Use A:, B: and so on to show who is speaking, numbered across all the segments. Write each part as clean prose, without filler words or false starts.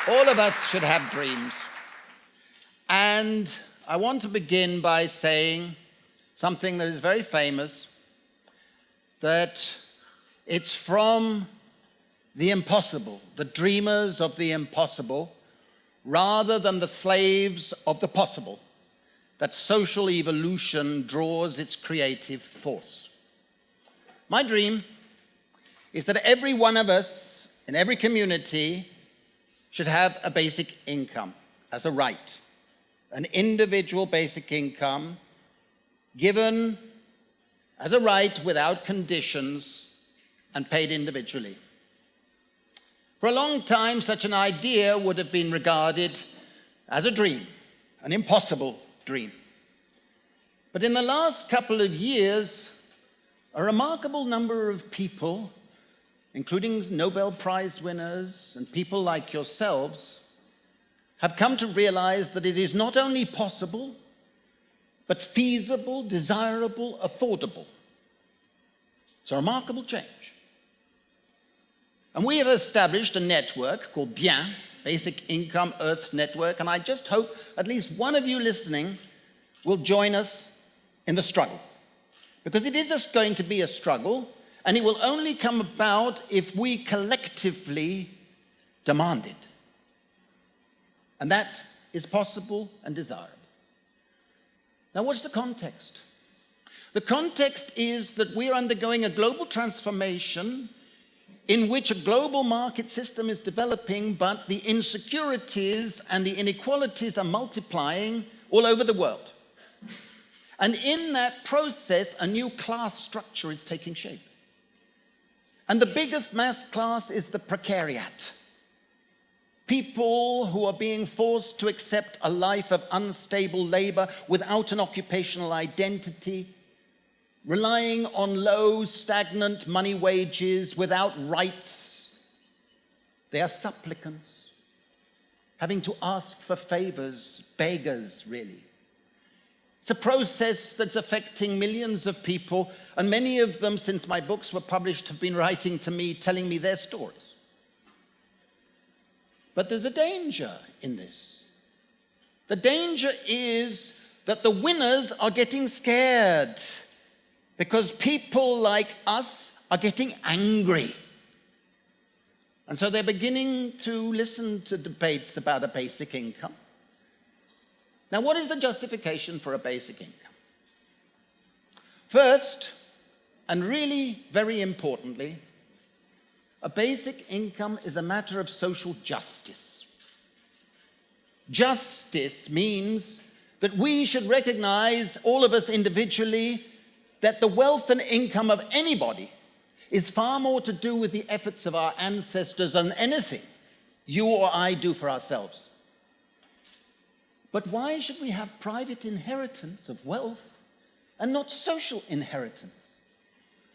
A: All of us should have dreams. And I want to begin by saying something that is very famous, that it's from the impossible, the dreamers of the impossible, rather than the slaves of the possible, that social evolution draws its creative force. My dream is that every one of us in every community should have a basic income as a right, an individual basic income given as a right without conditions and paid individually. For a long time, such an idea would have been regarded as a dream, an impossible dream. But in the last couple of years, a remarkable number of people, including Nobel Prize winners and people like yourselves, have come to realize that it is not only possible, but feasible, desirable, affordable. It's a remarkable change. And we have established a network called BIEN, Basic Income Earth Network, and I just hope at least one of you listening will join us in the struggle. Because it is just going to be a struggle, and it will only come about if we collectively demand it. And that is possible and desirable. Now, what's the context? The context is that we're undergoing a global transformation in which a global market system is developing, but the insecurities and the inequalities are multiplying all over the world. And in that process, a new class structure is taking shape. And the biggest mass class is the precariat. People who are being forced to accept a life of unstable labor without an occupational identity, relying on low, stagnant money wages without rights. They are supplicants, having to ask for favors, beggars, really. It's a process that's affecting millions of people, and many of them, since my books were published, have been writing to me, telling me their stories. But there's a danger in this. The danger is that the winners are getting scared because people like us are getting angry. And so they're beginning to listen to debates about a basic income. Now, what is the justification for a basic income? First, and really very importantly, a basic income is a matter of social justice. Justice means that we should recognize, all of us individually, that the wealth and income of anybody is far more to do with the efforts of our ancestors than anything you or I do for ourselves. But why should we have private inheritance of wealth and not social inheritance?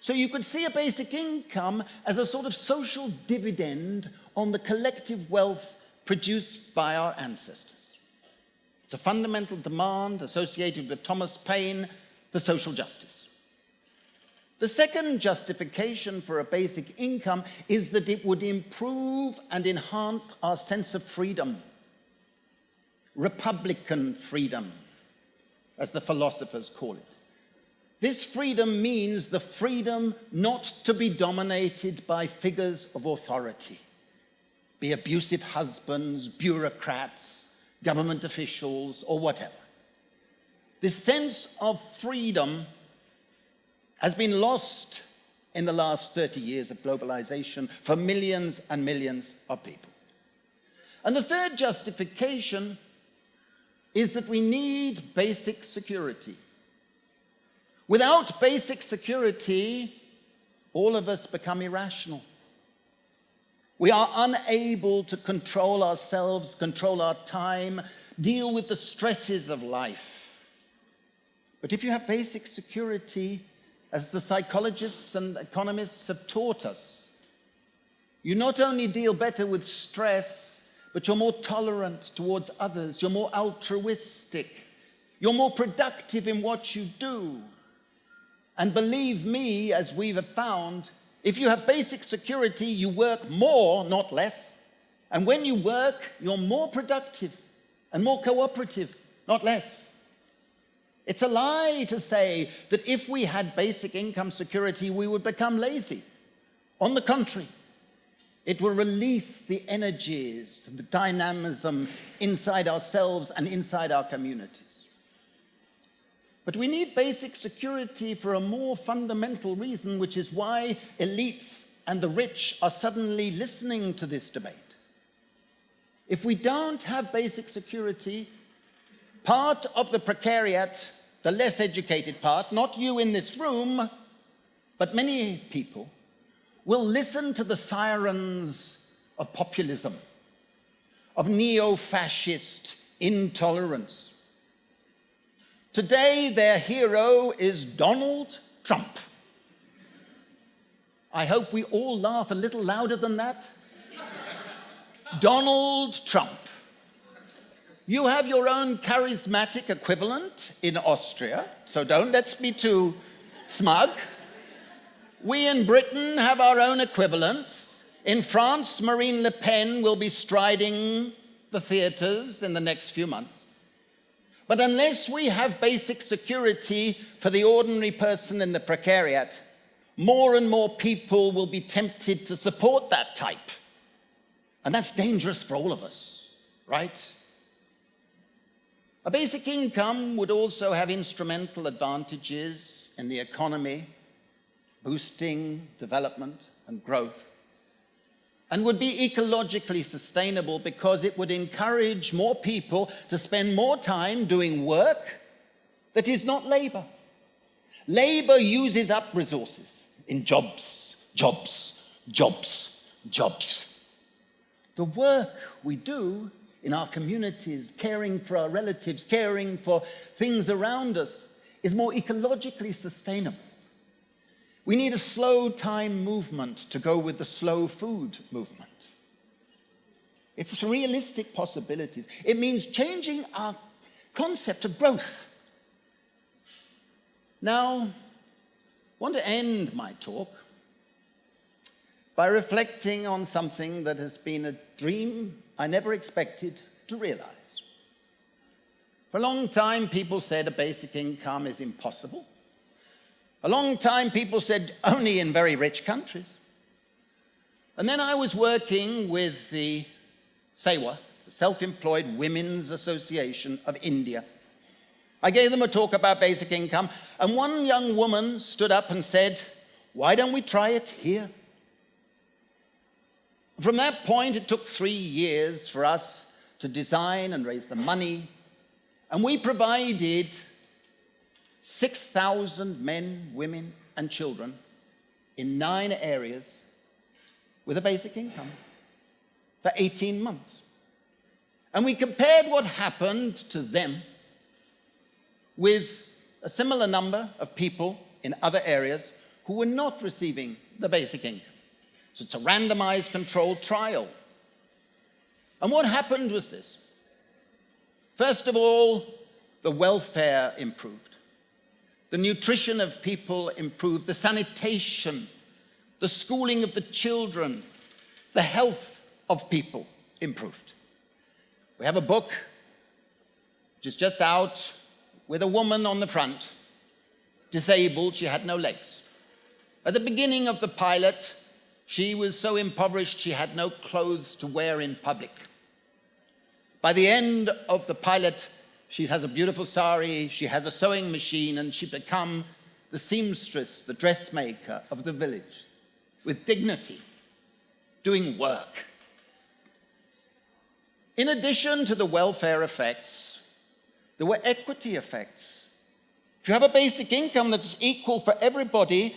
A: So you could see a basic income as a sort of social dividend on the collective wealth produced by our ancestors. It's a fundamental demand associated with Thomas Paine for social justice. The second justification for a basic income is that it would improve and enhance our sense of freedom. Republican freedom, as the philosophers call it. This freedom means the freedom not to be dominated by figures of authority, be abusive husbands, bureaucrats, government officials, or whatever. This sense of freedom has been lost in the last 30 years of globalization for millions and millions of people. And the third justification is that we need basic security. Without basic security, all of us become irrational. We are unable to control ourselves, control our time, deal with the stresses of life. But if you have basic security, as the psychologists and economists have taught us, you not only deal better with stress, but you're more tolerant towards others, you're more altruistic, You're more productive in what you do. And believe me, as we have found, if you have basic security, you work more, not less. And when you work, you're more productive and more cooperative, not less. It's a lie to say that if we had basic income security, we would become lazy. On the contrary, it will release the energies, the dynamism inside ourselves and inside our communities. But we need basic security for a more fundamental reason, which is why elites and the rich are suddenly listening to this debate. If we don't have basic security, part of the precariat, the less educated part, not you in this room, but many people, will listen to the sirens of populism, of neo-fascist intolerance. Today, their hero is Donald Trump. I hope we all laugh a little louder than that. Donald Trump. You have your own charismatic equivalent in Austria, so let's be too smug. We in Britain have our own equivalents. In France, Marine Le Pen will be striding the theaters in the next few months. But unless we have basic security for the ordinary person in the precariat, more and more people will be tempted to support that type. And that's dangerous for all of us, right? A basic income would also have instrumental advantages in the economy, boosting development and growth, and would be ecologically sustainable because it would encourage more people to spend more time doing work that is not labor. Labor uses up resources in jobs, jobs, jobs, jobs. The work we do in our communities, caring for our relatives, caring for things around us, is more ecologically sustainable. We need a slow time movement to go with the slow food movement. It's realistic possibilities. It means changing our concept of growth. Now, I want to end my talk by reflecting on something that has been a dream I never expected to realize. For a long time, people said a basic income is impossible. A long time, people said only in very rich countries. And then I was working with the SEWA, the Self-Employed Women's Association of India. I gave them a talk about basic income, and one young woman stood up and said, "Why don't we try it here?" From that point, it took 3 years for us to design and raise the money, and we provided 6,000 men, women, and children in 9 areas with a basic income for 18 months. And we compared what happened to them with a similar number of people in other areas who were not receiving the basic income. So it's a randomized controlled trial. And what happened was this. First of all, the welfare improved. The nutrition of people improved, the sanitation, the schooling of the children, the health of people improved. We have a book which is just out with a woman on the front, disabled, she had no legs. At the beginning of the pilot, she was so impoverished she had no clothes to wear in public. By the end of the pilot, she has a beautiful sari, she has a sewing machine, and she become the seamstress, the dressmaker of the village, with dignity, doing work. In addition to the welfare effects, there were equity effects. If you have a basic income that's equal for everybody,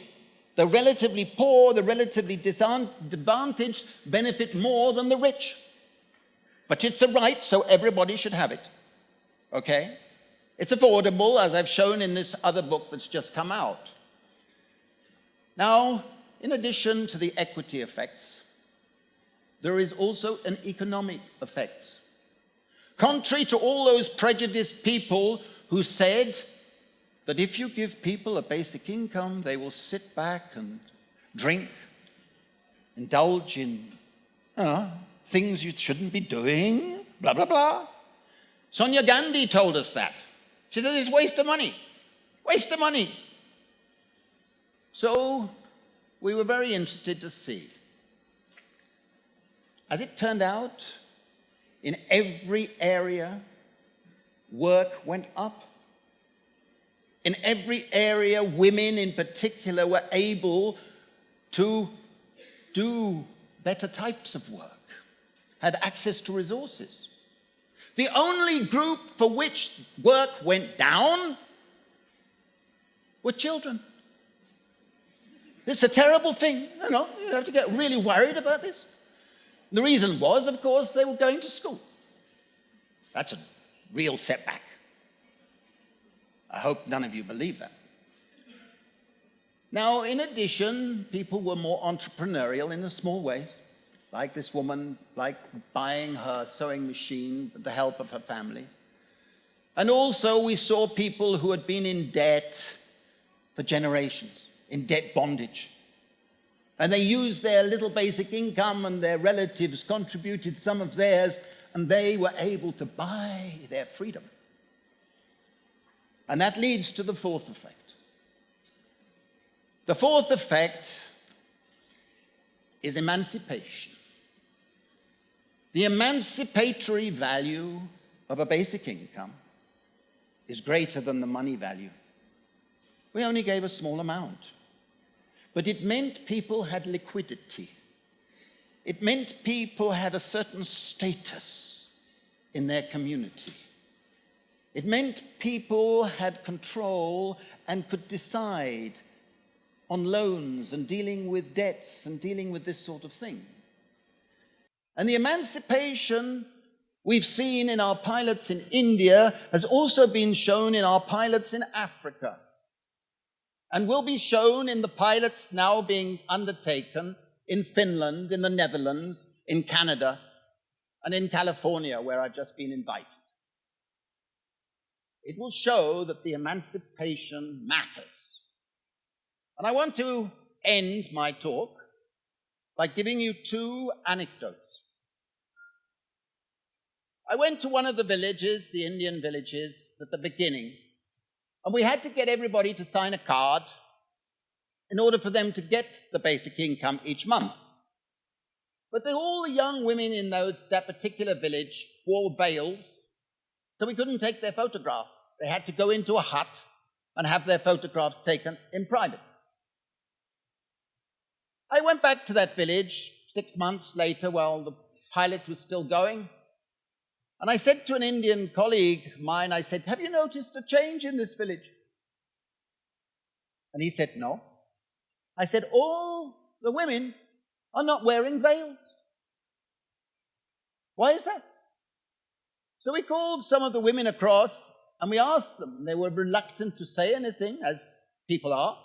A: the relatively poor, the relatively disadvantaged benefit more than the rich. But it's a right, so everybody should have it. Okay? It's affordable, as I've shown in this other book that's just come out. Now, in addition to the equity effects, there is also an economic effect. Contrary to all those prejudiced people who said that if you give people a basic income, they will sit back and drink, indulge in things you shouldn't be doing, blah, blah, blah. Sonia Gandhi told us that. She said it's waste of money. Waste of money. So we were very interested to see. As it turned out, in every area, work went up. In every area, women in particular were able to do better types of work, had access to resources. The only group for which work went down were children. This is a terrible thing. You have to get really worried about this. The reason was, of course, they were going to school. That's a real setback. I hope none of you believe that. Now, in addition, people were more entrepreneurial in a small ways, like this woman, like buying her sewing machine with the help of her family. And also, we saw people who had been in debt for generations, in debt bondage. And they used their little basic income, and their relatives contributed some of theirs, and they were able to buy their freedom. And that leads to the fourth effect. The fourth effect is emancipation. The emancipatory value of a basic income is greater than the money value. We only gave a small amount, but it meant people had liquidity. It meant people had a certain status in their community. It meant people had control and could decide on loans and dealing with debts and dealing with this sort of thing. And the emancipation we've seen in our pilots in India has also been shown in our pilots in Africa, and will be shown in the pilots now being undertaken in Finland, in the Netherlands, in Canada, and in California, where I've just been invited. It will show that the emancipation matters. And I want to end my talk by giving you two anecdotes. I went to one of the villages, the Indian villages, at the beginning, and we had to get everybody to sign a card in order for them to get the basic income each month. But all the young women in that particular village wore veils, so we couldn't take their photograph. They had to go into a hut and have their photographs taken in private. I went back to that village 6 months later while the pilot was still going, and I said to an Indian colleague of mine, I said, "Have you noticed a change in this village?" And he said, "No." I said, "All the women are not wearing veils. Why is that?" So we called some of the women across and we asked them. They were reluctant to say anything, as people are,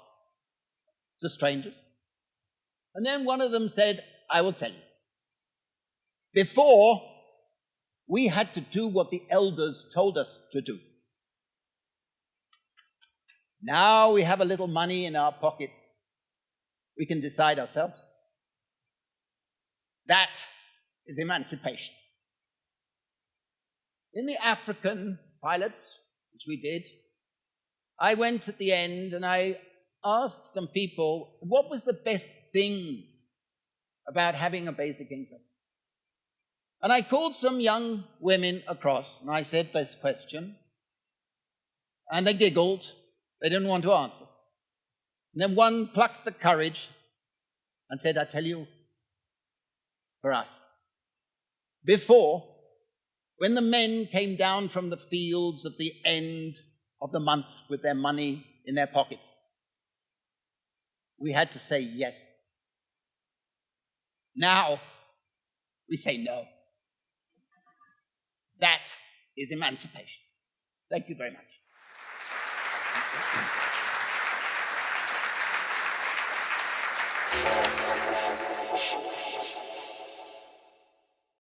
A: to strangers. And then one of them said, "I will tell you. Before, we had to do what the elders told us to do. Now we have a little money in our pockets. We can decide ourselves." That is emancipation. In the African pilots, which we did, I went at the end and I asked some people, what was the best thing about having a basic income? And I called some young women across and I said this question, and they giggled. They didn't want to answer. And then one plucked the courage and said, "I tell you, for us, before, when the men came down from the fields at the end of the month with their money in their pockets, we had to say yes. Now we say no. That is emancipation." Thank you very much.